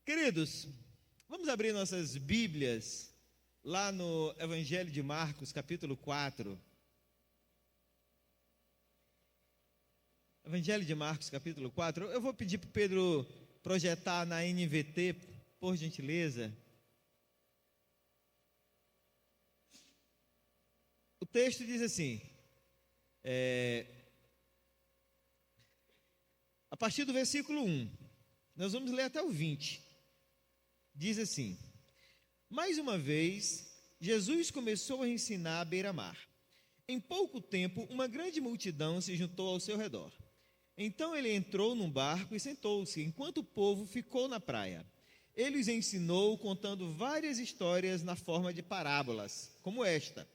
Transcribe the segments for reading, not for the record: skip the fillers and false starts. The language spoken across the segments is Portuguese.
Queridos, vamos abrir nossas Bíblias lá no Evangelho de Marcos, capítulo 4. Evangelho de Marcos, capítulo 4. Eu vou pedir para o Pedro projetar na NVT, por gentileza. O texto diz assim, a partir do versículo 1, nós vamos ler até o 20. Diz assim: mais uma vez, Jesus começou a ensinar à beira-mar. Em pouco tempo, uma grande multidão se juntou ao seu redor. Então ele entrou num barco e sentou-se, enquanto o povo ficou na praia. Ele os ensinou contando várias histórias na forma de parábolas, como esta.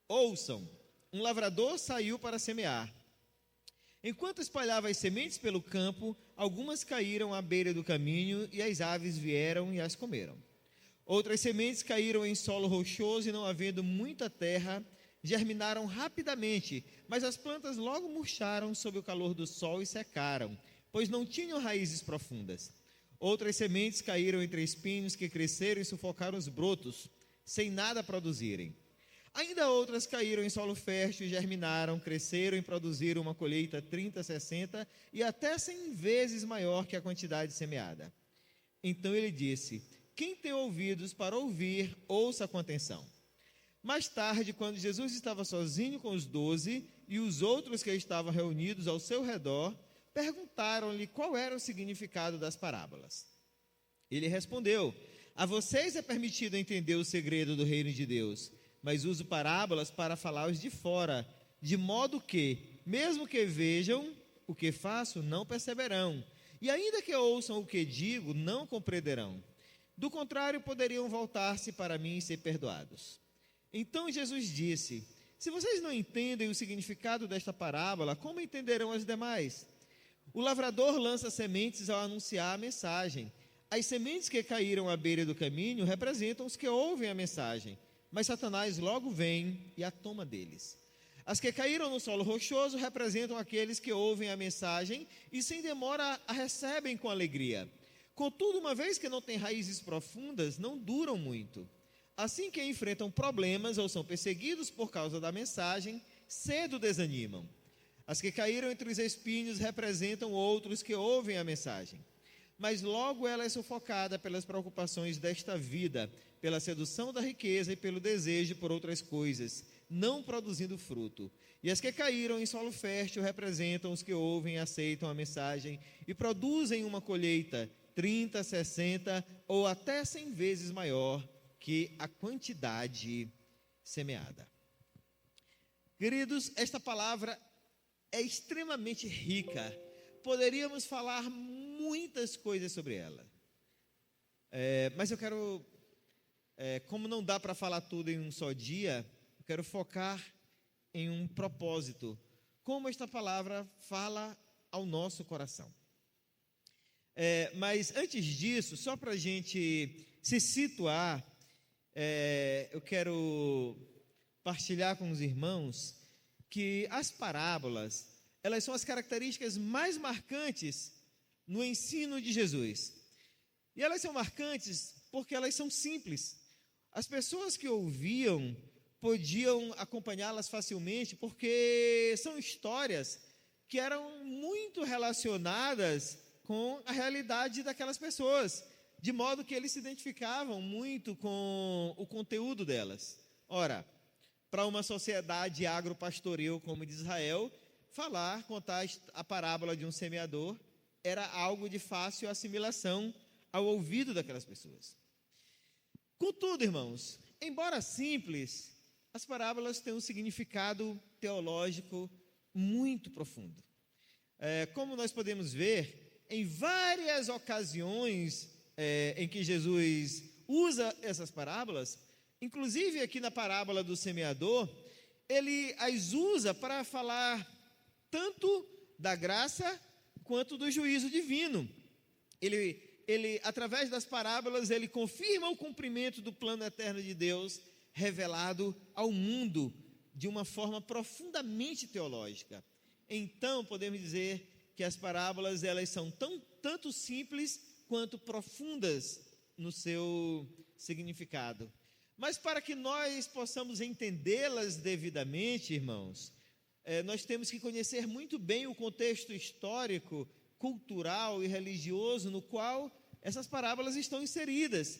Ouçam, um lavrador saiu para semear. Enquanto espalhava as sementes pelo campo, algumas caíram à beira do caminho e as aves vieram e as comeram. Outras sementes caíram em solo rochoso e, não havendo muita terra, germinaram rapidamente, mas as plantas logo murcharam sob o calor do sol e secaram, pois não tinham raízes profundas. Outras sementes caíram entre espinhos que cresceram e sufocaram os brotos, sem nada produzirem. Ainda outras caíram em solo fértil e germinaram, cresceram e produziram uma colheita 30, 60 e até 100 vezes maior que a quantidade semeada. Então ele disse: quem tem ouvidos para ouvir, ouça com atenção. Mais tarde, quando Jesus estava sozinho com os 12 e os outros que estavam reunidos ao seu redor, perguntaram-lhe qual era o significado das parábolas. Ele respondeu: a vocês é permitido entender o segredo do reino de Deus, mas uso parábolas para falar os de fora, de modo que, mesmo que vejam o que faço, não perceberão, e ainda que ouçam o que digo, não compreenderão. Do contrário, poderiam voltar-se para mim e ser perdoados. Então Jesus disse: se vocês não entendem o significado desta parábola, como entenderão as demais? O lavrador lança sementes ao anunciar a mensagem. As sementes que caíram à beira do caminho representam os que ouvem a mensagem, mas Satanás logo vem e a toma deles. As que caíram no solo rochoso representam aqueles que ouvem a mensagem e sem demora a recebem com alegria. Contudo, uma vez que não têm raízes profundas, não duram muito. Assim que enfrentam problemas ou são perseguidos por causa da mensagem, cedo desanimam. As que caíram entre os espinhos representam outros que ouvem a mensagem, mas logo ela é sufocada pelas preocupações desta vida, pela sedução da riqueza e pelo desejo por outras coisas, não produzindo fruto. E as que caíram em solo fértil representam os que ouvem e aceitam a mensagem e produzem uma colheita 30, 60 ou até 100 vezes maior que a quantidade semeada. Queridos, esta palavra é extremamente rica. Poderíamos falar muitas coisas sobre ela, mas eu quero, como não dá para falar tudo em um só dia, eu quero focar em um propósito, como esta palavra fala ao nosso coração. Mas antes disso, só para a gente se situar, eu quero partilhar com os irmãos que as parábolas, elas são as características mais marcantes no ensino de Jesus. E elas são marcantes porque elas são simples. As pessoas que ouviam podiam acompanhá-las facilmente, porque são histórias que eram muito relacionadas com a realidade daquelas pessoas, de modo que eles se identificavam muito com o conteúdo delas. Ora, para uma sociedade agropastoril como a de Israel, contar a parábola de um semeador era algo de fácil assimilação ao ouvido daquelas pessoas. Contudo, irmãos, embora simples, as parábolas têm um significado teológico muito profundo. Como nós podemos ver, em várias ocasiões em que Jesus usa essas parábolas, inclusive aqui na parábola do semeador, ele as usa para falar tanto da graça quanto do juízo divino. Ele, através das parábolas, ele confirma o cumprimento do plano eterno de Deus, revelado ao mundo de uma forma profundamente teológica. Então, podemos dizer que as parábolas, elas são tanto simples quanto profundas no seu significado. Mas para que nós possamos entendê-las devidamente, irmãos, nós temos que conhecer muito bem o contexto histórico, cultural e religioso no qual essas parábolas estão inseridas,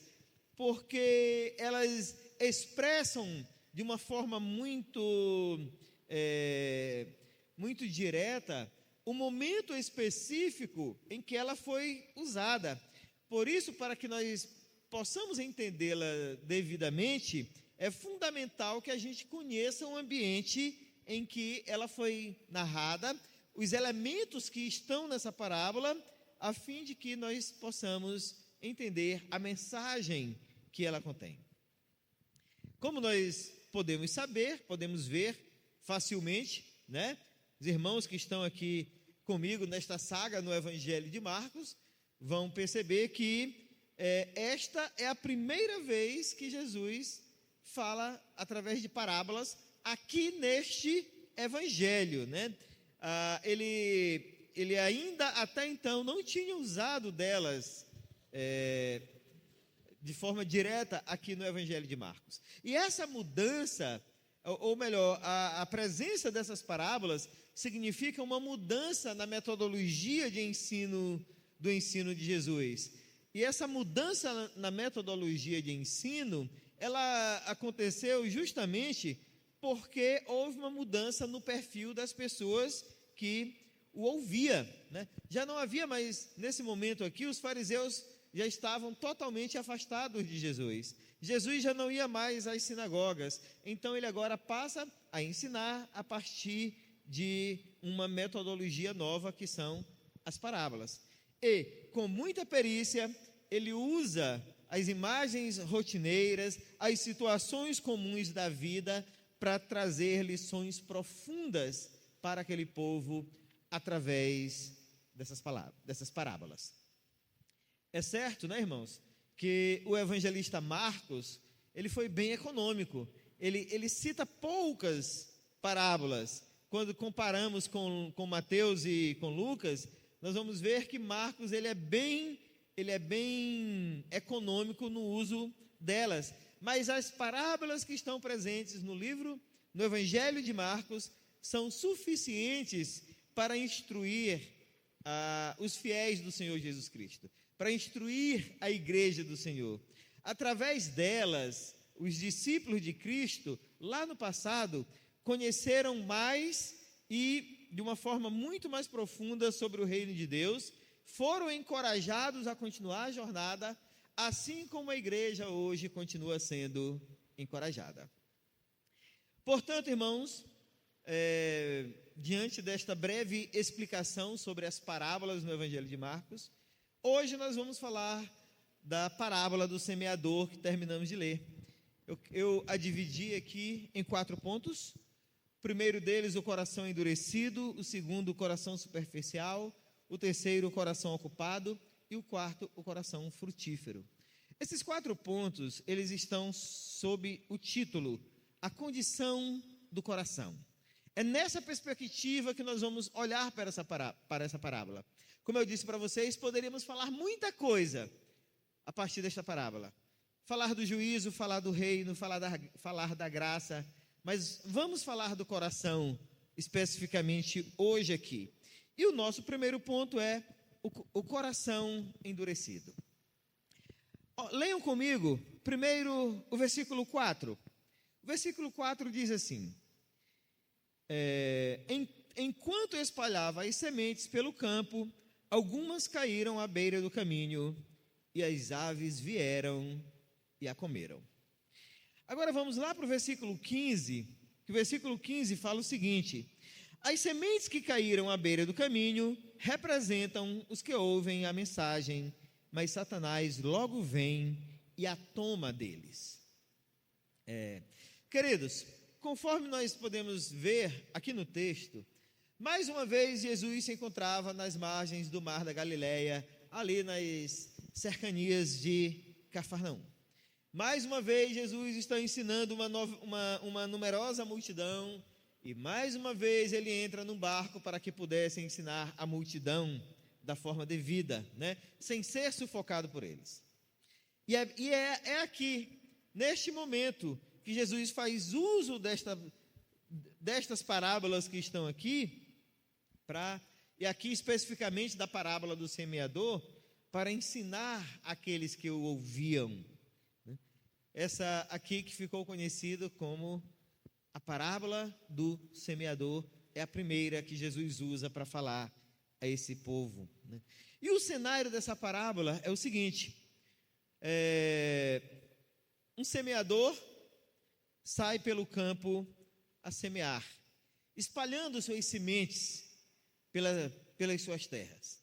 porque elas expressam de uma forma muito direta o momento específico em que ela foi usada. Por isso, para que nós possamos entendê-la devidamente, é fundamental que a gente conheça o ambiente em que ela foi narrada, os elementos que estão nessa parábola, a fim de que nós possamos entender a mensagem que ela contém. Como nós podemos saber, podemos ver facilmente, né? Os irmãos que estão aqui comigo nesta saga no Evangelho de Marcos vão perceber que esta é a primeira vez que Jesus fala através de parábolas aqui neste Evangelho, né? Ele ainda até então não tinha usado delas de forma direta aqui no Evangelho de Marcos. E essa mudança, ou melhor, a presença dessas parábolas significa uma mudança na metodologia de ensino, do ensino de Jesus. E essa mudança na metodologia de ensino, ela aconteceu justamente porque houve uma mudança no perfil das pessoas que o ouvia, né? Já não havia mais, nesse momento aqui, os fariseus já estavam totalmente afastados de Jesus. Jesus já não ia mais às sinagogas, então ele agora passa a ensinar a partir de uma metodologia nova, que são as parábolas. E, com muita perícia, ele usa as imagens rotineiras, as situações comuns da vida, para trazer lições profundas para aquele povo através dessas parábolas. É certo, né, irmãos, que o evangelista Marcos, ele foi bem econômico. Ele cita poucas parábolas. Quando comparamos com Mateus e com Lucas, nós vamos ver que Marcos ele é bem econômico no uso delas. Mas as parábolas que estão presentes no Evangelho de Marcos, são suficientes para instruir os fiéis do Senhor Jesus Cristo, para instruir a igreja do Senhor. Através delas, os discípulos de Cristo, lá no passado, conheceram mais e de uma forma muito mais profunda sobre o reino de Deus, foram encorajados a continuar a jornada, assim como a igreja hoje continua sendo encorajada. Portanto, irmãos, diante desta breve explicação sobre as parábolas no Evangelho de Marcos, hoje nós vamos falar da parábola do semeador que terminamos de ler. Eu a dividi aqui em 4 pontos. O primeiro deles, o coração endurecido. O segundo, o coração superficial. O terceiro, o coração ocupado. E o quarto, o coração frutífero. Esses 4 pontos, eles estão sob o título A Condição do Coração. É nessa perspectiva que nós vamos olhar para essa parábola. Como eu disse para vocês, poderíamos falar muita coisa a partir desta parábola. Falar do juízo, falar do reino, falar da graça. Mas vamos falar do coração especificamente hoje aqui. E o nosso primeiro ponto é o coração endurecido. Leiam comigo, primeiro, o versículo 4. O versículo 4 diz assim: enquanto espalhava as sementes pelo campo, algumas caíram à beira do caminho, e as aves vieram e a comeram. Agora vamos lá para o versículo 15, que o versículo 15 fala o seguinte: as sementes que caíram à beira do caminho representam os que ouvem a mensagem, mas Satanás logo vem e a toma deles. Queridos, conforme nós podemos ver aqui no texto, mais uma vez Jesus se encontrava nas margens do mar da Galileia, ali nas cercanias de Cafarnaum. Mais uma vez Jesus está ensinando uma numerosa multidão, e mais uma vez ele entra num barco para que pudesse ensinar a multidão da forma devida, né? Sem ser sufocado por eles. É aqui, neste momento, que Jesus faz uso destas parábolas que estão aqui, e aqui especificamente da parábola do semeador, para ensinar aqueles que o ouviam, né? Essa aqui que ficou conhecida como a parábola do semeador, é a primeira que Jesus usa para falar a esse povo, né? E o cenário dessa parábola é o seguinte: um semeador sai pelo campo a semear, espalhando suas sementes pelas suas terras.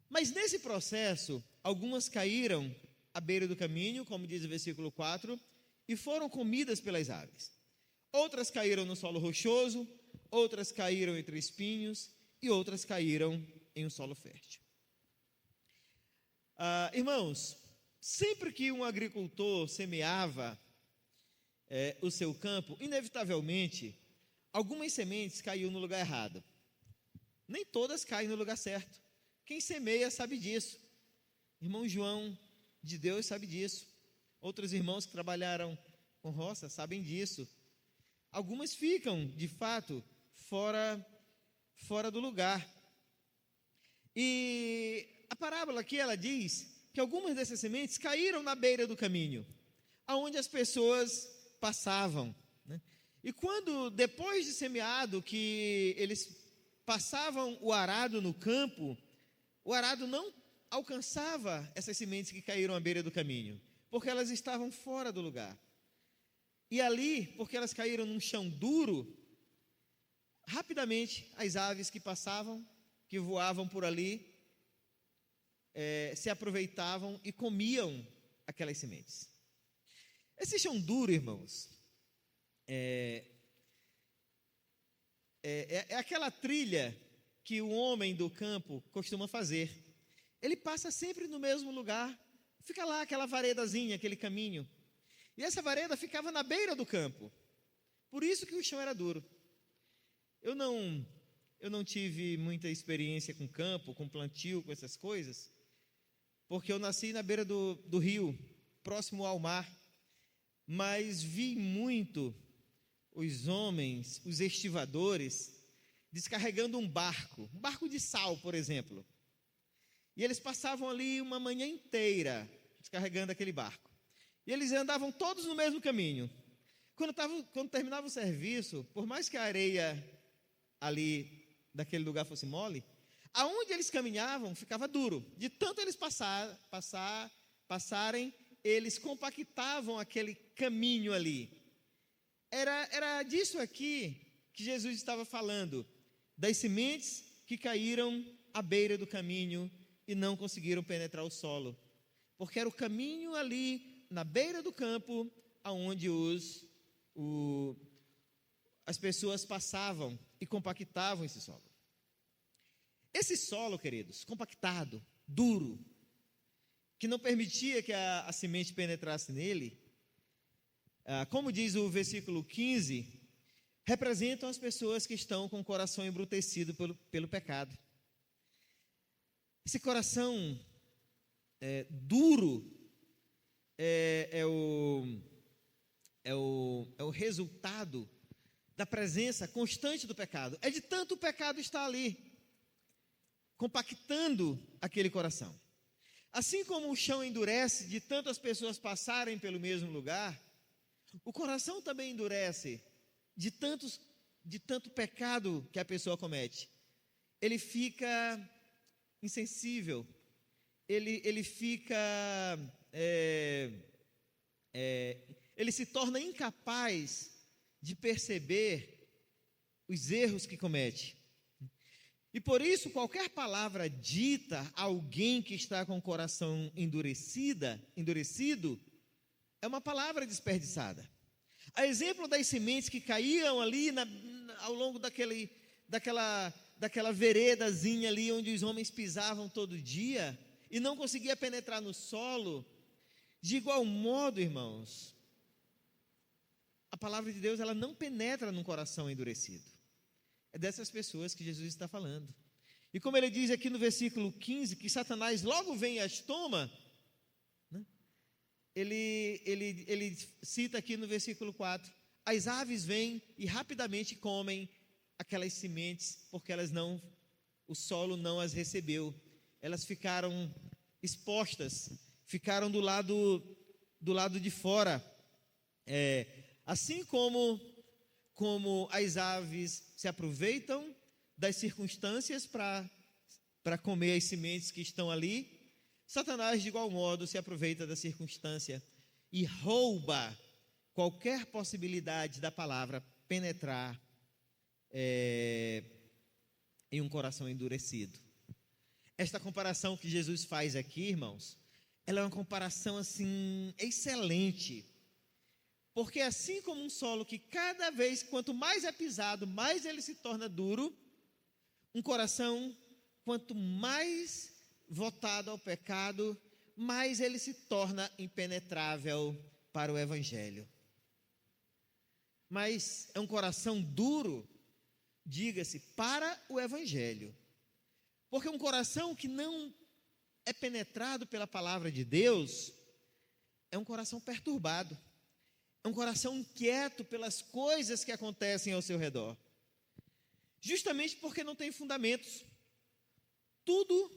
Mas nesse processo, algumas caíram à beira do caminho, como diz o versículo 4, e foram comidas pelas aves. Outras caíram no solo rochoso, outras caíram entre espinhos, e outras caíram em um solo fértil. Irmãos, sempre que um agricultor semeava o seu campo, inevitavelmente, algumas sementes caíam no lugar errado. Nem todas caem no lugar certo. Quem semeia sabe disso. Irmão João de Deus sabe disso. Outros irmãos que trabalharam com roça sabem disso. Algumas ficam, de fato, fora do lugar. E a parábola aqui, ela diz que algumas dessas sementes caíram na beira do caminho, aonde as pessoas passavam, né? E quando, depois de semeado, que eles passavam o arado no campo, o arado não alcançava essas sementes que caíram à beira do caminho, porque elas estavam fora do lugar. E ali, porque elas caíram num chão duro, rapidamente as aves que passavam, que voavam por ali, se aproveitavam e comiam aquelas sementes. Esse chão duro, irmãos, é aquela trilha que o homem do campo costuma fazer. Ele passa sempre no mesmo lugar, fica lá aquela varedazinha, aquele caminho, e essa vareda ficava na beira do campo, por isso que o chão era duro. Eu não tive muita experiência com campo, com plantio, com essas coisas, porque eu nasci na beira do rio, próximo ao mar, mas vi muito os homens, os estivadores, descarregando um barco de sal, por exemplo. E eles passavam ali uma manhã inteira descarregando aquele barco. E eles andavam todos no mesmo caminho. Quando terminava o serviço, por mais que a areia ali daquele lugar fosse mole, aonde eles caminhavam ficava duro. De tanto eles passarem, eles compactavam aquele caminho ali. Era disso aqui que Jesus estava falando, das sementes que caíram à beira do caminho e não conseguiram penetrar o solo, porque era o caminho ali na beira do campo aonde as pessoas passavam e compactavam esse solo. Esse solo, queridos, compactado, duro, que não permitia que a semente penetrasse nele, como diz o versículo 15, representam as pessoas que estão com o coração embrutecido pelo pecado. Esse coração duro é o resultado da presença constante do pecado. É de tanto o pecado estar ali, compactando aquele coração. Assim como o chão endurece de tantas pessoas passarem pelo mesmo lugar, o coração também endurece de tanto pecado que a pessoa comete. Ele fica insensível, ele fica, ele se torna incapaz de perceber os erros que comete. E por isso, qualquer palavra dita a alguém que está com o coração endurecido, é uma palavra desperdiçada. A exemplo das sementes que caíam ali ao longo daquela veredazinha ali onde os homens pisavam todo dia e não conseguia penetrar no solo, de igual modo, irmãos, a palavra de Deus, ela não penetra num coração endurecido. É dessas pessoas que Jesus está falando. E como ele diz aqui no versículo 15, que Satanás logo vem e as toma, né? Ele cita aqui no versículo 4, as aves vêm e rapidamente comem aquelas sementes, porque o solo não as recebeu, elas ficaram expostas, ficaram do lado de fora, assim como as aves se aproveitam das circunstâncias para comer as sementes que estão ali, Satanás de igual modo se aproveita da circunstância e rouba qualquer possibilidade da palavra penetrar em um coração endurecido. Esta comparação que Jesus faz aqui, irmãos, ela é uma comparação assim excelente, porque assim como um solo que cada vez, quanto mais é pisado, mais ele se torna duro, um coração, quanto mais voltado ao pecado, mais ele se torna impenetrável para o Evangelho. Mas é um coração duro, diga-se, para o Evangelho. Porque um coração que não é penetrado pela palavra de Deus, é um coração perturbado, é um coração inquieto pelas coisas que acontecem ao seu redor. Justamente porque não tem fundamentos. Tudo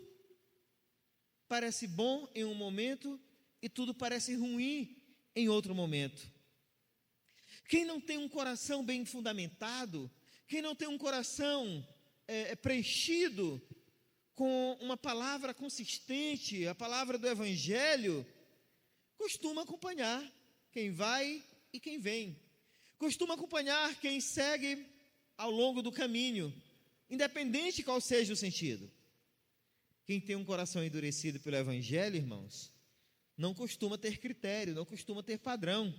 parece bom em um momento e tudo parece ruim em outro momento. Quem não tem um coração bem fundamentado, quem não tem um coração preenchido com uma palavra consistente, a palavra do Evangelho, costuma acompanhar quem vai e quem vem, costuma acompanhar quem segue ao longo do caminho, independente qual seja o sentido. Quem tem um coração endurecido pelo Evangelho, irmãos, não costuma ter critério, não costuma ter padrão,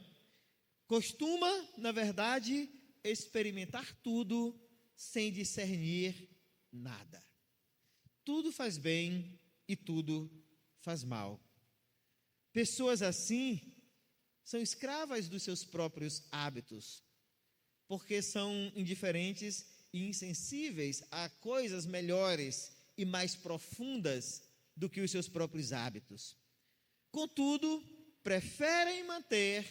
costuma, na verdade, experimentar tudo sem discernir nada. Tudo faz bem e tudo faz mal. Pessoas assim são escravas dos seus próprios hábitos, porque são indiferentes e insensíveis a coisas melhores e mais profundas do que os seus próprios hábitos. Contudo, preferem manter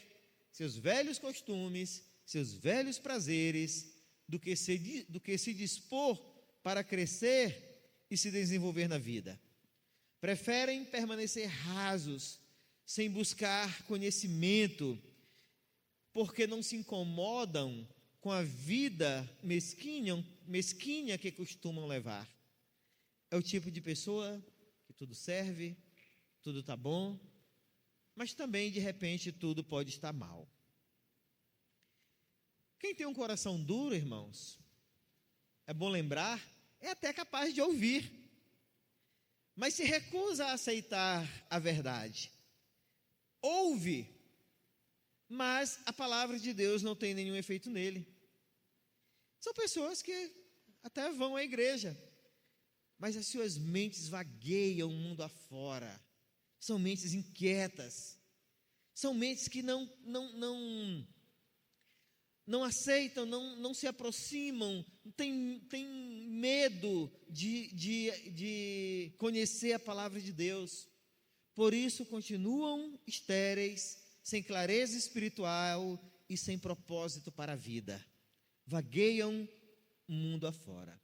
seus velhos costumes, seus velhos prazeres, do que se dispor para crescer e se desenvolver na vida. Preferem permanecer rasos, sem buscar conhecimento, porque não se incomodam com a vida mesquinha que costumam levar. É o tipo de pessoa que tudo serve, tudo está bom, mas também, de repente, tudo pode estar mal. Quem tem um coração duro, irmãos, é bom lembrar, é até capaz de ouvir, mas se recusa a aceitar a verdade. Ouve, mas a palavra de Deus não tem nenhum efeito nele. São pessoas que até vão à igreja, mas as suas mentes vagueiam o mundo afora. São mentes inquietas, são mentes que não aceitam, não se aproximam, têm medo de conhecer a palavra de Deus. Por isso continuam estéreis, sem clareza espiritual e sem propósito para a vida. Vagueiam o mundo afora.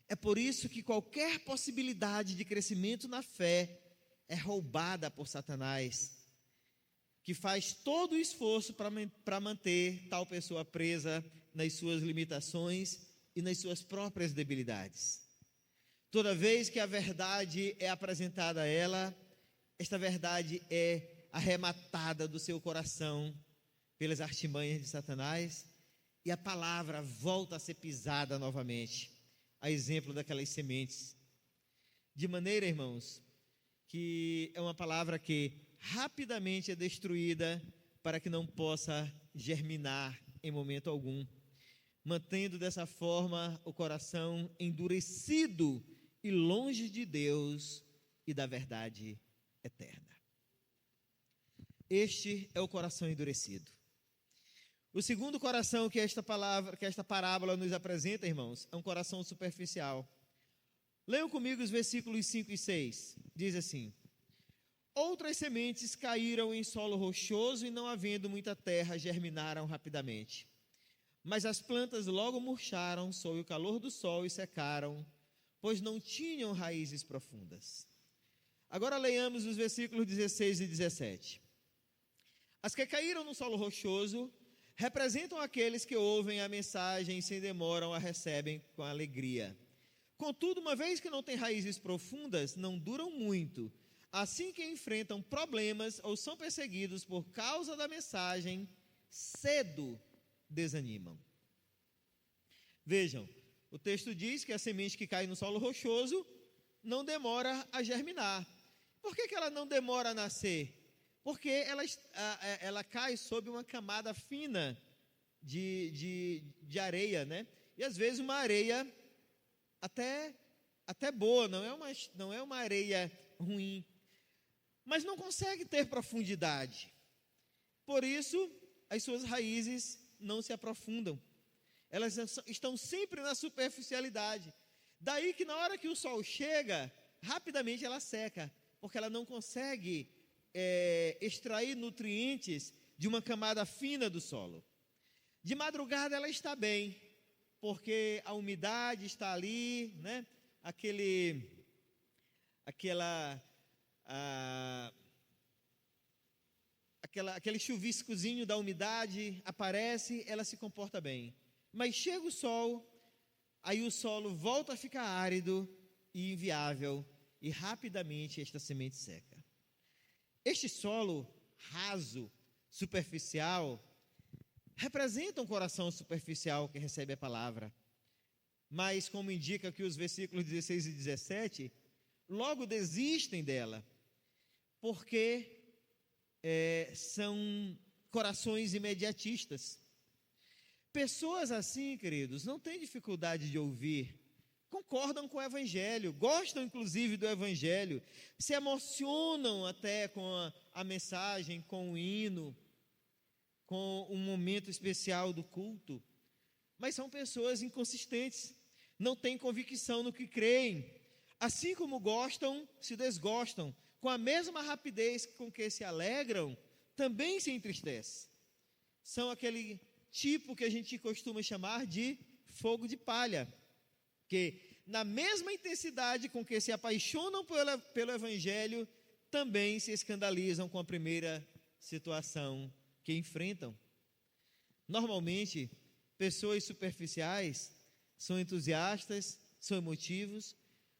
É por isso que qualquer possibilidade de crescimento na fé é roubada por Satanás, que faz todo o esforço para manter tal pessoa presa nas suas limitações e nas suas próprias debilidades. Toda vez que a verdade é apresentada a ela, esta verdade é arrematada do seu coração pelas artimanhas de Satanás e a palavra volta a ser pisada novamente, a exemplo daquelas sementes. De maneira, irmãos, que é uma palavra que rapidamente é destruída para que não possa germinar em momento algum, mantendo dessa forma o coração endurecido e longe de Deus e da verdade eterna. Este é o coração endurecido. O segundo coração que esta parábola nos apresenta, irmãos, é um coração superficial. Leiam comigo os versículos 5 e 6. Diz assim: outras sementes caíram em solo rochoso e, não havendo muita terra, germinaram rapidamente. Mas as plantas logo murcharam sob o calor do sol e secaram, pois não tinham raízes profundas. Agora leiamos os versículos 16 e 17. As que caíram no solo rochoso representam aqueles que ouvem a mensagem e sem demora a recebem com alegria. Contudo, uma vez que não têm raízes profundas, não duram muito. Assim que enfrentam problemas ou são perseguidos por causa da mensagem, cedo desanimam. Vejam, o texto diz que a semente que cai no solo rochoso não demora a germinar. Por que ela não demora a nascer? Porque ela cai sob uma camada fina de areia, né? E às vezes uma areia até boa, não é uma areia ruim, mas não consegue ter profundidade. Por isso, as suas raízes não se aprofundam. Elas estão sempre na superficialidade. Daí que na hora que o sol chega, rapidamente ela seca, porque ela não consegue extrair nutrientes de uma camada fina do solo. De madrugada ela está bem, porque a umidade está ali, né? Aquele chuviscozinho da umidade aparece, ela se comporta bem. Mas chega o sol, aí o solo volta a ficar árido e inviável, e rapidamente esta semente seca. Este solo raso, superficial, representa um coração superficial que recebe a palavra. Mas, como indica aqui os versículos 16 e 17, logo desistem dela, porque são corações imediatistas. Pessoas assim, queridos, não têm dificuldade de ouvir, concordam com o Evangelho, gostam inclusive do Evangelho, se emocionam até com a mensagem, com o hino, com um momento especial do culto, mas são pessoas inconsistentes, não têm convicção no que creem, assim como gostam, se desgostam, com a mesma rapidez com que se alegram, também se entristecem. São aquele tipo que a gente costuma chamar de fogo de palha, que na mesma intensidade com que se apaixonam pelo Evangelho, também se escandalizam com a primeira situação que enfrentam. Normalmente, pessoas superficiais são entusiastas, são emotivos,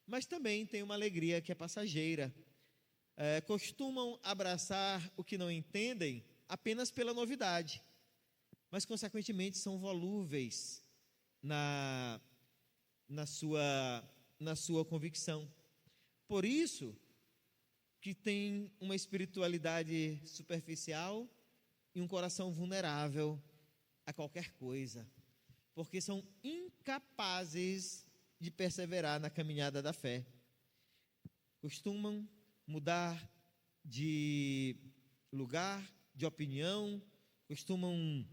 mas também têm uma alegria que é passageira. Costumam abraçar o que não entendem apenas pela novidade, mas consequentemente são volúveis na sua convicção. Por isso que tem uma espiritualidade superficial e um coração vulnerável a qualquer coisa, porque são incapazes de perseverar na caminhada da fé. Costumam mudar de lugar, de opinião, costumam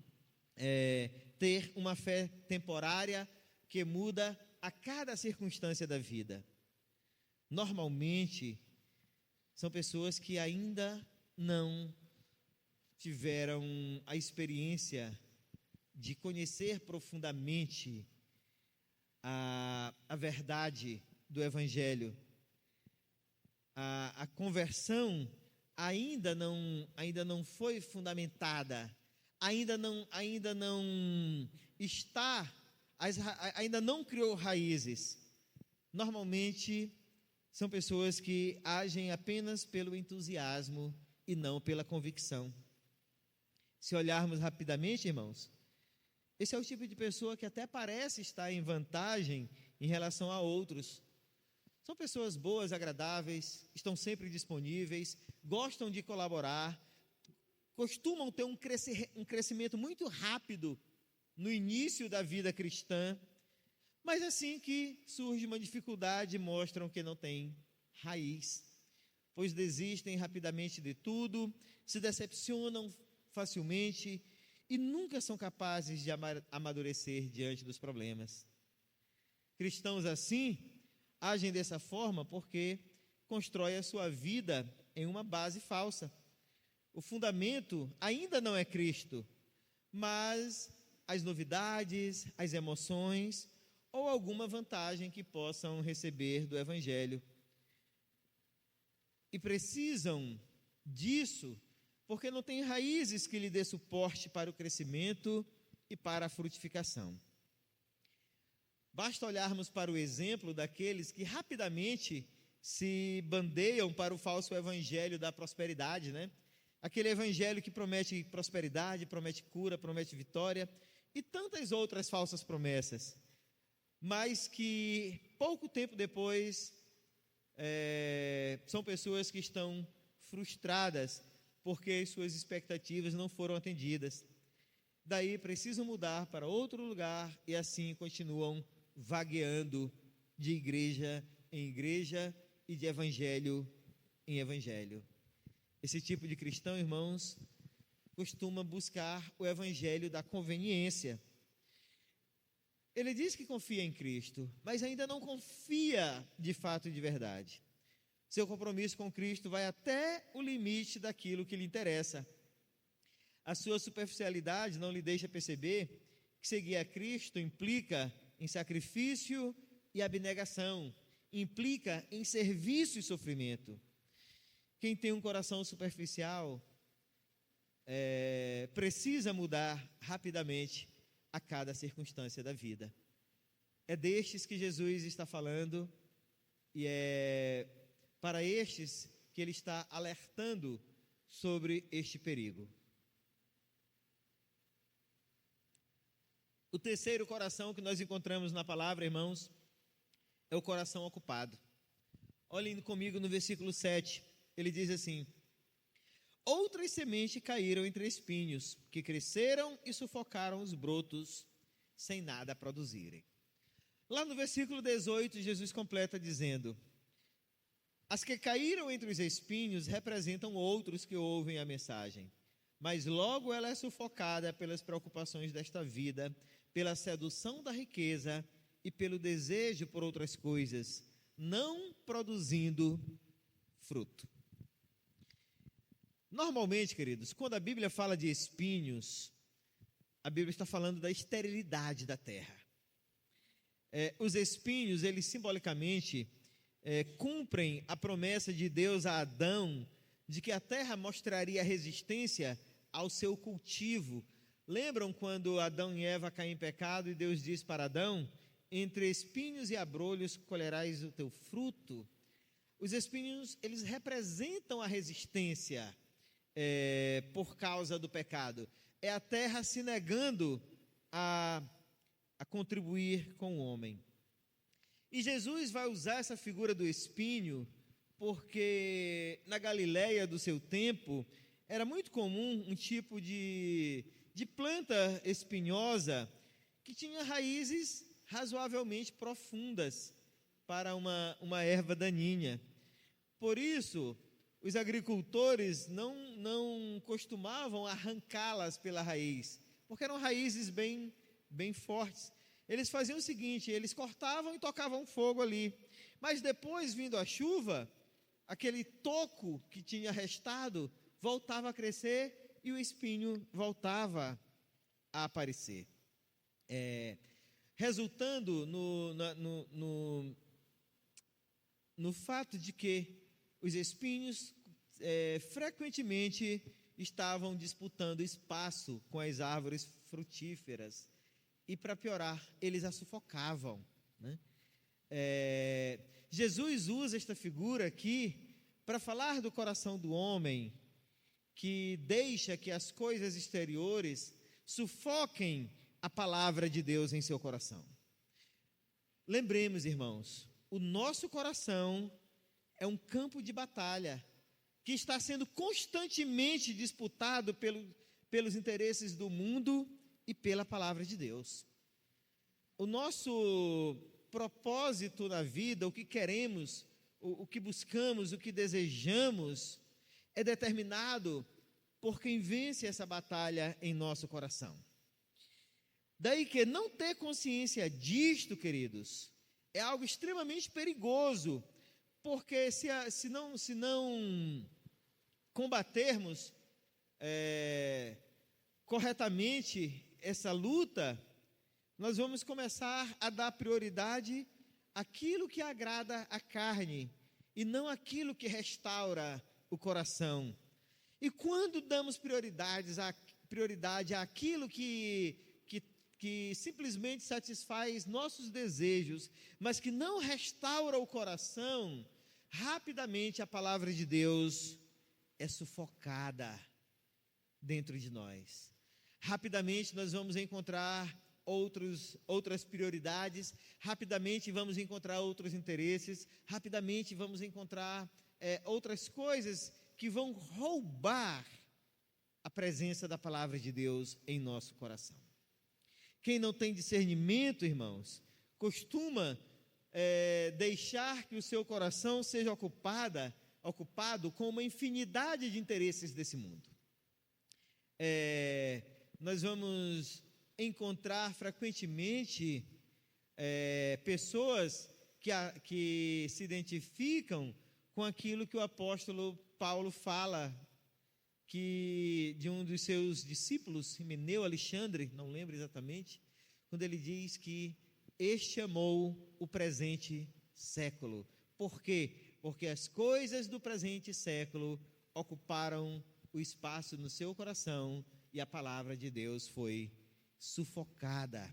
ter uma fé temporária que muda a cada circunstância da vida. Normalmente, são pessoas que ainda não tiveram a experiência de conhecer profundamente a verdade do Evangelho. A conversão ainda não foi fundamentada, ainda não está, ainda não criou raízes. Normalmente, são pessoas que agem apenas pelo entusiasmo e não pela convicção. Se olharmos rapidamente, irmãos, esse é o tipo de pessoa que até parece estar em vantagem em relação a outros. São pessoas boas, agradáveis, estão sempre disponíveis, gostam de colaborar, costumam ter um crescimento muito rápido no início da vida cristã, mas assim que surge uma dificuldade, mostram que não tem raiz, pois desistem rapidamente de tudo, se decepcionam facilmente e nunca são capazes de amadurecer diante dos problemas. Cristãos assim agem dessa forma porque constrói a sua vida em uma base falsa. O fundamento ainda não é Cristo, mas as novidades, as emoções ou alguma vantagem que possam receber do Evangelho. E precisam disso porque não tem raízes que lhe dê suporte para o crescimento e para a frutificação. Basta olharmos para o exemplo daqueles que rapidamente se bandeiam para o falso evangelho da prosperidade, né? Aquele evangelho que promete prosperidade, promete cura, promete vitória e tantas outras falsas promessas, mas que pouco tempo depois são pessoas que estão frustradas porque suas expectativas não foram atendidas. Daí precisam mudar para outro lugar e assim continuam vagueando de igreja em igreja e de evangelho em evangelho. Esse tipo de cristão, irmãos, costuma buscar o evangelho da conveniência. Ele diz que confia em Cristo, mas ainda não confia de fato e de verdade. Seu compromisso com Cristo vai até o limite daquilo que lhe interessa. A sua superficialidade não lhe deixa perceber que seguir a Cristo implica em sacrifício e abnegação, implica em serviço e sofrimento. Quem tem um coração superficial precisa mudar rapidamente a cada circunstância da vida. É destes que Jesus está falando e é para estes que ele está alertando sobre este perigo. O terceiro coração que nós encontramos na palavra, irmãos, é o coração ocupado. Olhem comigo no versículo 7, ele diz assim: outras sementes caíram entre espinhos, que cresceram e sufocaram os brotos, sem nada produzirem. Lá no versículo 18, Jesus completa dizendo: as que caíram entre os espinhos representam outros que ouvem a mensagem, mas logo ela é sufocada pelas preocupações desta vida, pela sedução da riqueza e pelo desejo por outras coisas, não produzindo fruto. Normalmente, queridos, quando a Bíblia fala de espinhos, a Bíblia está falando da esterilidade da terra. Os espinhos, eles simbolicamente cumprem a promessa de Deus a Adão de que a terra mostraria resistência ao seu cultivo. Lembram quando Adão e Eva caem em pecado e Deus diz para Adão: entre espinhos e abrolhos colherás o teu fruto? Os espinhos, eles representam a resistência por causa do pecado. É a terra se negando a contribuir com o homem. E Jesus vai usar essa figura do espinho porque na Galileia do seu tempo era muito comum um tipo de planta espinhosa que tinha raízes razoavelmente profundas para uma erva daninha. Por isso, os agricultores não costumavam arrancá-las pela raiz, porque eram raízes bem fortes. Eles faziam o seguinte: eles cortavam e tocavam fogo ali, mas depois, vindo a chuva, aquele toco que tinha restado voltava a crescer e o espinho voltava a aparecer, resultando no fato de que os espinhos frequentemente estavam disputando espaço com as árvores frutíferas e, para piorar, eles a sufocavam, né? Jesus usa esta figura aqui para falar do coração do homem que deixa que as coisas exteriores sufoquem a palavra de Deus em seu coração. Lembremos, irmãos, o nosso coração é um campo de batalha que está sendo constantemente disputado pelos interesses do mundo e pela palavra de Deus. O nosso propósito na vida, o que queremos, o que buscamos, o que desejamos, é determinado por quem vence essa batalha em nosso coração. Daí que não ter consciência disto, queridos, é algo extremamente perigoso, porque se não combatermos corretamente essa luta, nós vamos começar a dar prioridade àquilo que agrada a carne e não aquilo que restaura o coração. E quando damos prioridade àquilo que simplesmente satisfaz nossos desejos, mas que não restaura o coração, rapidamente a palavra de Deus é sufocada dentro de nós. Rapidamente nós vamos encontrar outras prioridades, rapidamente vamos encontrar outros interesses, rapidamente vamos encontrar outras coisas que vão roubar a presença da palavra de Deus em nosso coração. Quem não tem discernimento, irmãos, costuma deixar que o seu coração seja ocupado com uma infinidade de interesses desse mundo. Nós vamos encontrar frequentemente pessoas que se identificam com aquilo que o apóstolo Paulo fala, que de um dos seus discípulos, Himeneu, Alexandre, não lembro exatamente, quando ele diz que este amou o presente século. Por quê? Porque as coisas do presente século ocuparam o espaço no seu coração e a palavra de Deus foi sufocada.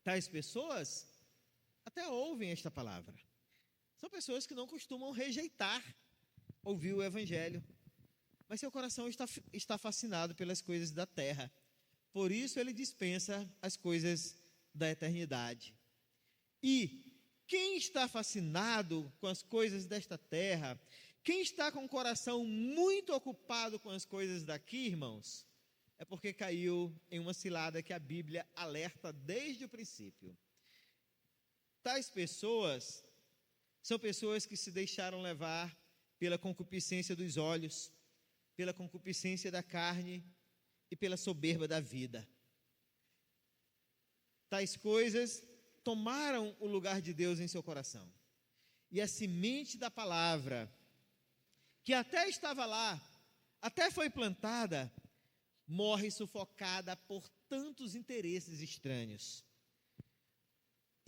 Tais pessoas até ouvem esta palavra. São pessoas que não costumam rejeitar ouvir o evangelho, mas seu coração está fascinado pelas coisas da terra. Por isso ele dispensa as coisas da eternidade. E quem está fascinado com as coisas desta terra, quem está com o coração muito ocupado com as coisas daqui, irmãos, é porque caiu em uma cilada que a Bíblia alerta desde o princípio. Tais pessoas são pessoas que se deixaram levar pela concupiscência dos olhos, pela concupiscência da carne e pela soberba da vida. Tais coisas tomaram o lugar de Deus em seu coração. E a semente da palavra, que até estava lá, até foi plantada, morre sufocada por tantos interesses estranhos.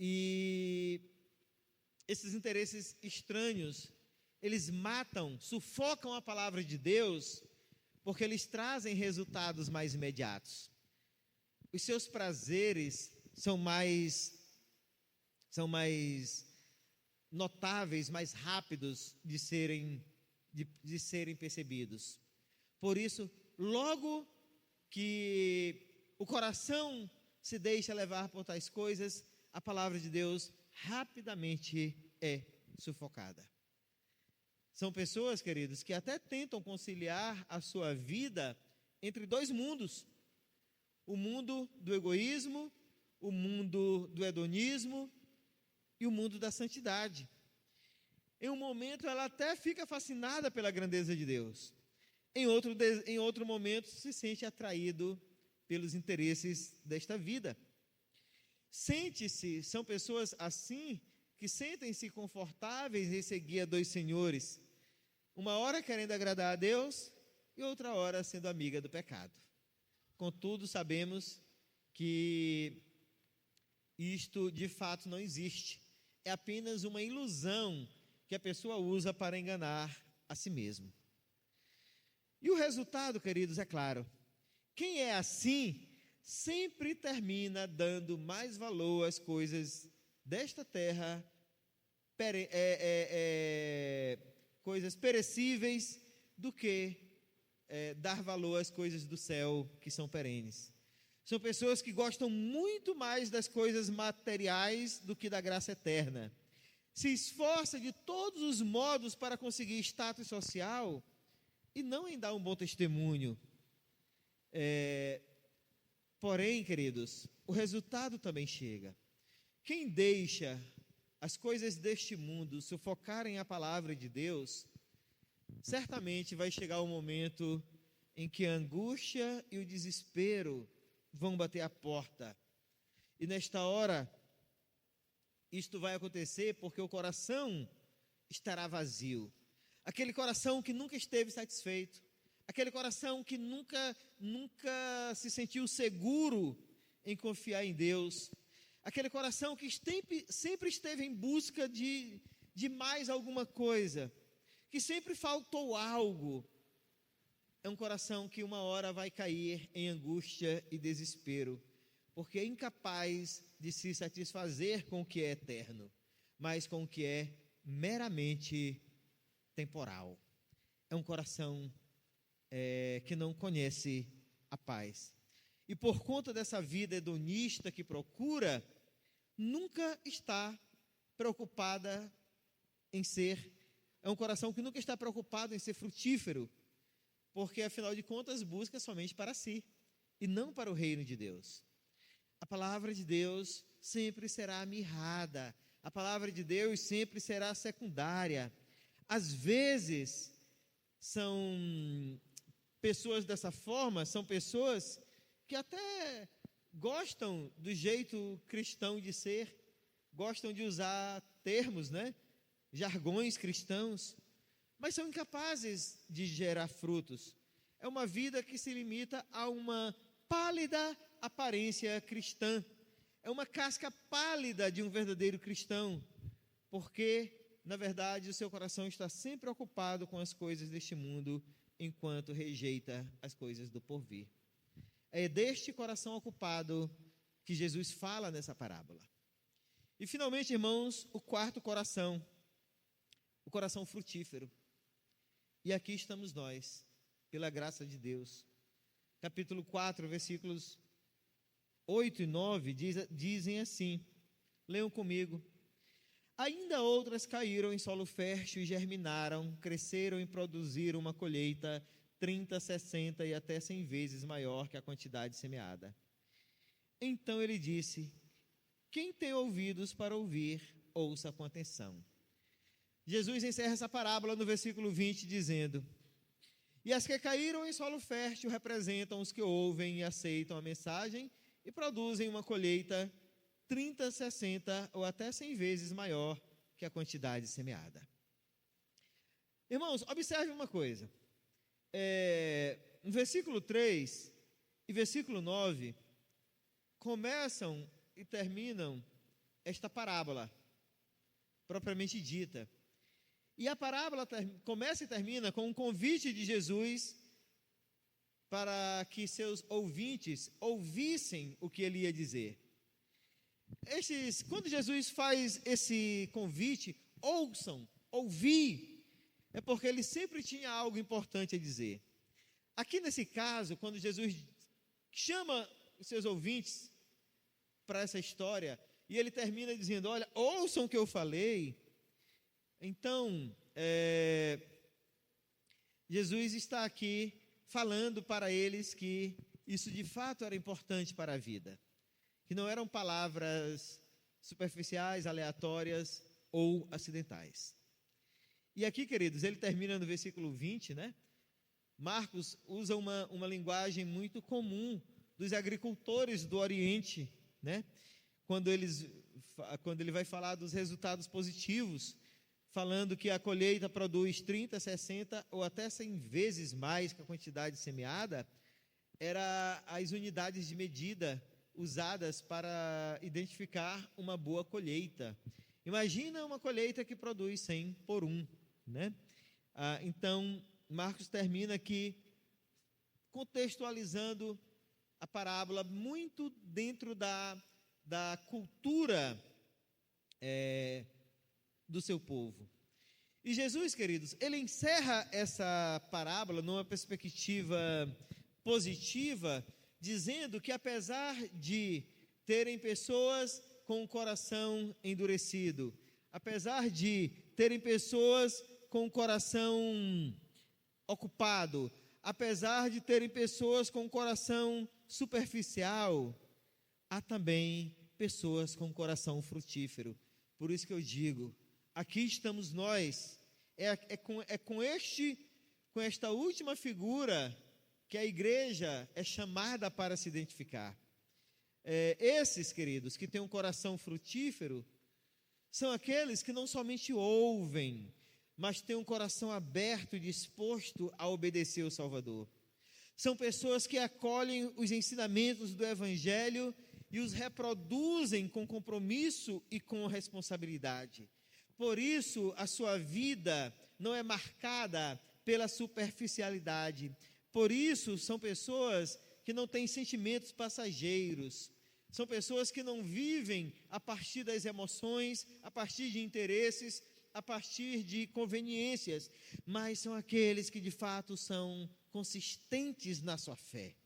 E esses interesses estranhos, eles matam, sufocam a palavra de Deus, porque eles trazem resultados mais imediatos. Os seus prazeres são mais notáveis, mais rápidos de serem percebidos. Por isso, logo que o coração se deixa levar por tais coisas, a palavra de Deus rapidamente é sufocada. São pessoas, queridos, que até tentam conciliar a sua vida entre dois mundos: o mundo do egoísmo, o mundo do hedonismo e o mundo da santidade. Em um momento ela até fica fascinada pela grandeza de Deus, em outro momento se sente atraído pelos interesses desta vida. São pessoas assim que sentem-se confortáveis em seguir a dois senhores, uma hora querendo agradar a Deus e outra hora sendo amiga do pecado. Contudo, sabemos que isto de fato não existe, é apenas uma ilusão que a pessoa usa para enganar a si mesmo. E o resultado, queridos, é claro: quem é assim sempre termina dando mais valor às coisas desta terra, coisas perecíveis, do que dar valor às coisas do céu, que são perenes. São pessoas que gostam muito mais das coisas materiais do que da graça eterna. Se esforça de todos os modos para conseguir status social e não em dar um bom testemunho. Porém, queridos, o resultado também chega. Quem deixa as coisas deste mundo sufocarem a palavra de Deus, certamente vai chegar o momento em que a angústia e o desespero vão bater a porta. E nesta hora, isto vai acontecer porque o coração estará vazio. Aquele coração que nunca esteve satisfeito, aquele coração que nunca se sentiu seguro em confiar em Deus, aquele coração que sempre esteve em busca de mais alguma coisa, que sempre faltou algo, é um coração que uma hora vai cair em angústia e desespero, porque é incapaz de se satisfazer com o que é eterno, mas com o que é meramente temporal. É um coração que não conhece a paz. E por conta dessa vida hedonista que procura, nunca está preocupada em ser, é um coração que nunca está preocupado em ser frutífero, porque afinal de contas busca somente para si, e não para o reino de Deus. A palavra de Deus sempre será mirrada, a palavra de Deus sempre será secundária. Às vezes, são pessoas dessa forma, são pessoas que até gostam do jeito cristão de ser, gostam de usar termos, jargões cristãos, mas são incapazes de gerar frutos. É uma vida que se limita a uma pálida aparência cristã, é uma casca pálida de um verdadeiro cristão, porque, na verdade, o seu coração está sempre ocupado com as coisas deste mundo, enquanto rejeita as coisas do porvir. É deste coração ocupado que Jesus fala nessa parábola. E, finalmente, irmãos, o quarto coração, o coração frutífero. E aqui estamos nós, pela graça de Deus. Capítulo 4, versículos 8 e 9 dizem assim, leiam comigo. Ainda outras caíram em solo fértil e germinaram, cresceram e produziram uma colheita 30, 60 e até 100 vezes maior que a quantidade semeada. Então ele disse, quem tem ouvidos para ouvir, ouça com atenção. Jesus encerra essa parábola no versículo 20 dizendo, e as que caíram em solo fértil representam os que ouvem e aceitam a mensagem e produzem uma colheita 30, 60 ou até 100 vezes maior que a quantidade semeada. Irmãos, observe uma coisa. No versículo 3 e versículo 9 começam e terminam esta parábola propriamente dita. E a parábola começa e termina com um convite de Jesus para que seus ouvintes ouvissem o que ele ia dizer. Quando Jesus faz esse convite, ouçam, ouvir, é porque ele sempre tinha algo importante a dizer. Aqui nesse caso, quando Jesus chama os seus ouvintes para essa história, e ele termina dizendo, olha, ouçam o que eu falei. Então, Jesus está aqui falando para eles que isso de fato era importante para a vida, que não eram palavras superficiais, aleatórias ou acidentais. E aqui, queridos, ele termina no versículo 20, Marcos usa uma linguagem muito comum dos agricultores do Oriente, quando ele vai falar dos resultados positivos, falando que a colheita produz 30, 60 ou até 100 vezes mais que a quantidade semeada, era as unidades de medida usadas para identificar uma boa colheita. Imagina uma colheita que produz 100 por 1, Então, Marcos termina aqui contextualizando a parábola muito dentro da cultura do seu povo. E Jesus, queridos, ele encerra essa parábola numa perspectiva positiva, dizendo que apesar de terem pessoas com o coração endurecido, apesar de terem pessoas com o coração ocupado, apesar de terem pessoas com o coração superficial, há também pessoas com o coração frutífero. Por isso que eu digo, aqui estamos nós, com esta última figura que a igreja é chamada para se identificar. Esses, queridos, que têm um coração frutífero, São aqueles que não somente ouvem, mas têm um coração aberto e disposto a obedecer o Salvador. São pessoas que acolhem os ensinamentos do Evangelho e os reproduzem com compromisso e com responsabilidade. Por isso, a sua vida não é marcada pela superficialidade. Por isso, são pessoas que não têm sentimentos passageiros. São pessoas que não vivem a partir das emoções, a partir de interesses, a partir de conveniências, mas são aqueles que de fato são consistentes na sua fé.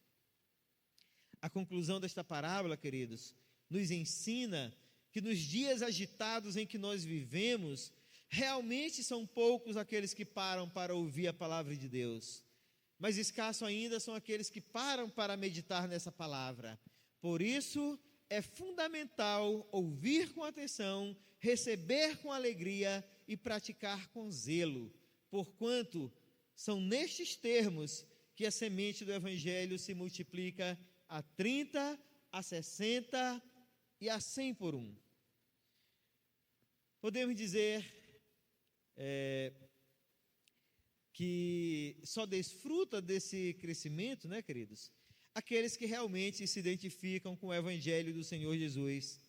A conclusão desta parábola, queridos, nos ensina que nos dias agitados em que nós vivemos, realmente são poucos aqueles que param para ouvir a palavra de Deus, mas escasso ainda são aqueles que param para meditar nessa palavra. Por isso, é fundamental ouvir com atenção, receber com alegria e praticar com zelo, porquanto são nestes termos que a semente do Evangelho se multiplica a 30, a 60 e a 100 por um. Podemos dizer que só desfruta desse crescimento, né, queridos? Aqueles que realmente se identificam com o Evangelho do Senhor Jesus,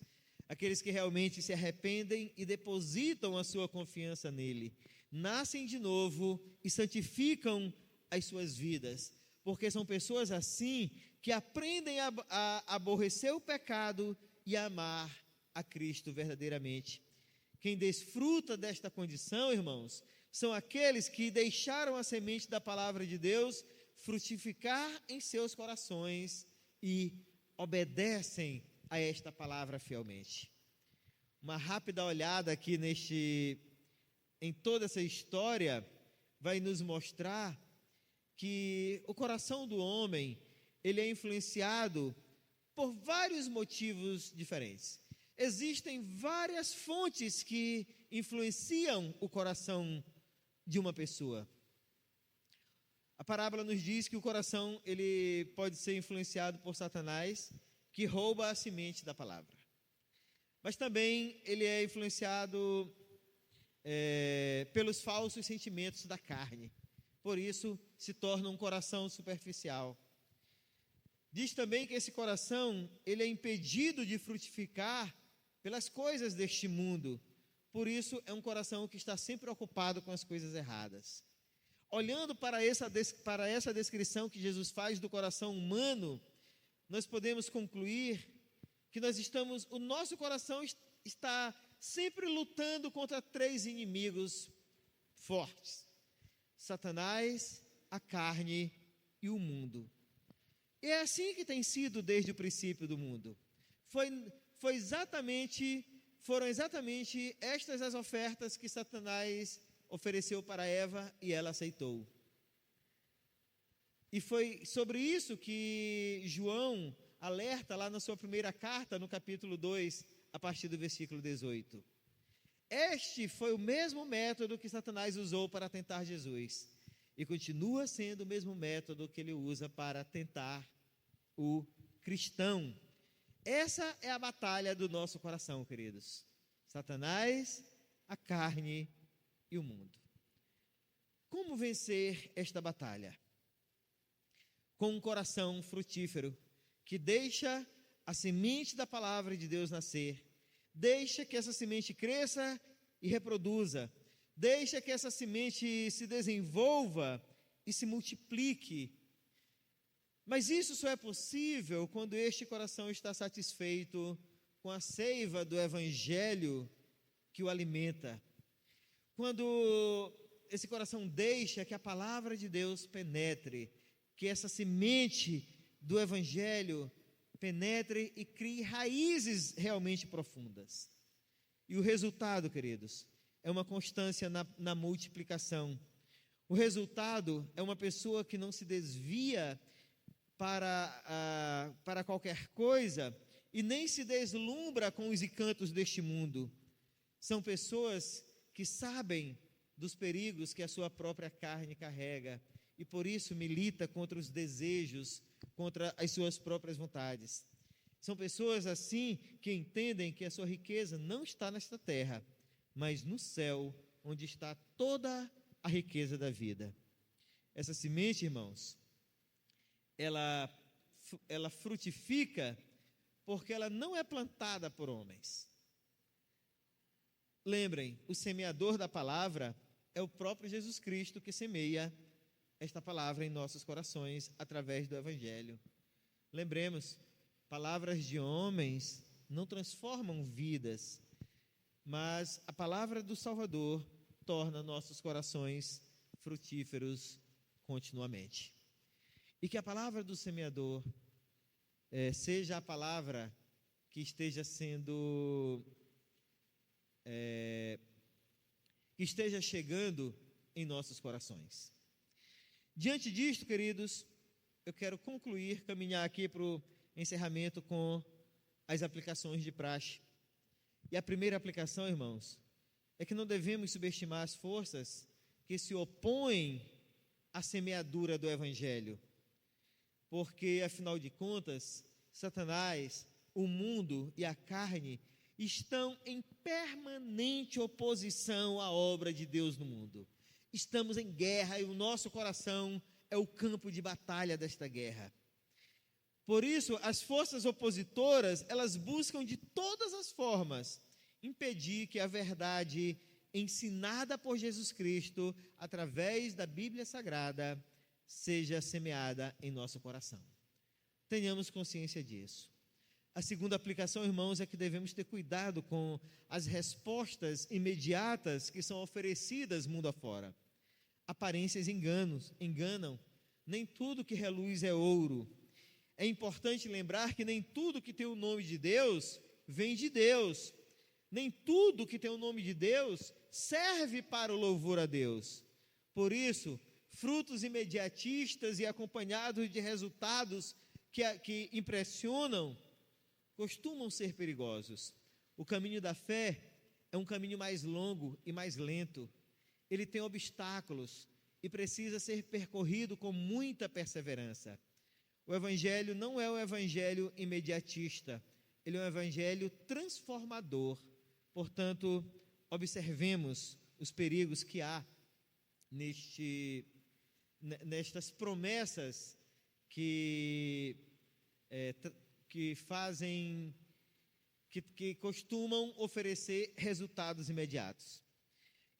aqueles que realmente se arrependem e depositam a sua confiança nele, nascem de novo e santificam as suas vidas, porque são pessoas assim que aprendem a aborrecer o pecado e a amar a Cristo verdadeiramente. Quem desfruta desta condição, irmãos, são aqueles que deixaram a semente da palavra de Deus frutificar em seus corações e obedecem a esta palavra fielmente. Uma rápida olhada aqui em toda essa história vai nos mostrar que o coração do homem, ele é influenciado por vários motivos diferentes. Existem várias fontes que influenciam o coração de uma pessoa. A parábola nos diz que o coração ele pode ser influenciado por Satanás, que rouba a semente da palavra. Mas também ele é influenciado pelos falsos sentimentos da carne. Por isso, se torna um coração superficial. Diz também que esse coração ele é impedido de frutificar pelas coisas deste mundo. Por isso, é um coração que está sempre ocupado com as coisas erradas. Olhando para essa descrição que Jesus faz do coração humano, nós podemos concluir que o nosso coração está sempre lutando contra 3 inimigos fortes: Satanás, a carne e o mundo. E é assim que tem sido desde o princípio do mundo. Foram exatamente estas as ofertas que Satanás ofereceu para Eva e ela aceitou. E foi sobre isso que João alerta lá na sua primeira carta, no capítulo 2, a partir do versículo 18. Este foi o mesmo método que Satanás usou para tentar Jesus. E continua sendo o mesmo método que ele usa para tentar o cristão. Essa é a batalha do nosso coração, queridos. Satanás, a carne e o mundo. Como vencer esta batalha? Com um coração frutífero, que deixa a semente da palavra de Deus nascer, deixa que essa semente cresça e reproduza, deixa que essa semente se desenvolva e se multiplique. Mas isso só é possível quando este coração está satisfeito com a seiva do Evangelho que o alimenta. Quando esse coração deixa que a palavra de Deus penetre, que essa semente do Evangelho penetre e crie raízes realmente profundas. E o resultado, queridos, é uma constância na multiplicação. O resultado é uma pessoa que não se desvia para qualquer coisa e nem se deslumbra com os encantos deste mundo. São pessoas que sabem dos perigos que a sua própria carne carrega e por isso milita contra os desejos, contra as suas próprias vontades. São pessoas assim que entendem que a sua riqueza não está nesta terra, mas no céu, onde está toda a riqueza da vida. Essa semente, irmãos, ela frutifica porque ela não é plantada por homens. Lembrem, o semeador da palavra é o próprio Jesus Cristo que semeia esta palavra em nossos corações através do Evangelho. Lembremos, palavras de homens não transformam vidas, mas a palavra do Salvador torna nossos corações frutíferos continuamente. E que a palavra do semeador seja a palavra que esteja sendo, que esteja chegando em nossos corações. Diante disto, queridos, eu quero concluir, caminhar aqui para o encerramento com as aplicações de praxe. E a primeira aplicação, irmãos, é que não devemos subestimar as forças que se opõem à semeadura do Evangelho, porque, afinal de contas, Satanás, o mundo e a carne estão em permanente oposição à obra de Deus no mundo. Estamos em guerra e o nosso coração é o campo de batalha desta guerra. Por isso, as forças opositoras, elas buscam de todas as formas impedir que a verdade ensinada por Jesus Cristo, através da Bíblia Sagrada, seja semeada em nosso coração. Tenhamos consciência disso. A segunda aplicação, irmãos, é que devemos ter cuidado com as respostas imediatas que são oferecidas mundo afora. Aparências enganam. Nem tudo que reluz é ouro. É importante lembrar que nem tudo que tem o nome de Deus vem de Deus. Nem tudo que tem o nome de Deus serve para o louvor a Deus. Por isso, frutos imediatistas e acompanhados de resultados que impressionam, costumam ser perigosos. O caminho da fé é um caminho mais longo e mais lento. Ele tem obstáculos e precisa ser percorrido com muita perseverança. O Evangelho não é um Evangelho imediatista, ele é um Evangelho transformador. Portanto, observemos os perigos que há nestas promessas que costumam oferecer resultados imediatos.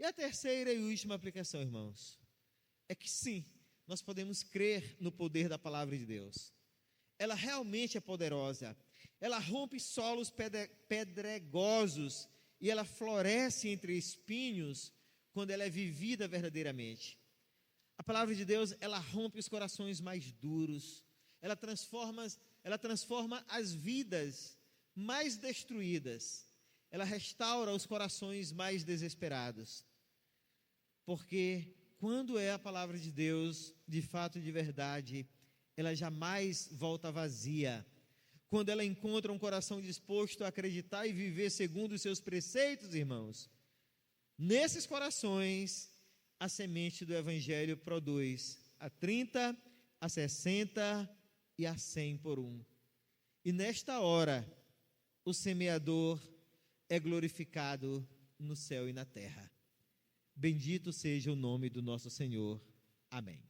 E a terceira e última aplicação, irmãos, é que sim, nós podemos crer no poder da palavra de Deus. Ela realmente é poderosa. Ela rompe solos pedregosos e ela floresce entre espinhos quando ela é vivida verdadeiramente. A palavra de Deus, ela rompe os corações mais duros. Ela transforma as vidas mais destruídas. Ela restaura os corações mais desesperados. Porque quando é a palavra de Deus, de fato e de verdade, ela jamais volta vazia. Quando ela encontra um coração disposto a acreditar e viver segundo os seus preceitos, irmãos, nesses corações, a semente do Evangelho produz a 30, a 60 e a 100 por um. E nesta hora, o semeador é glorificado no céu e na terra. Bendito seja o nome do nosso Senhor. Amém.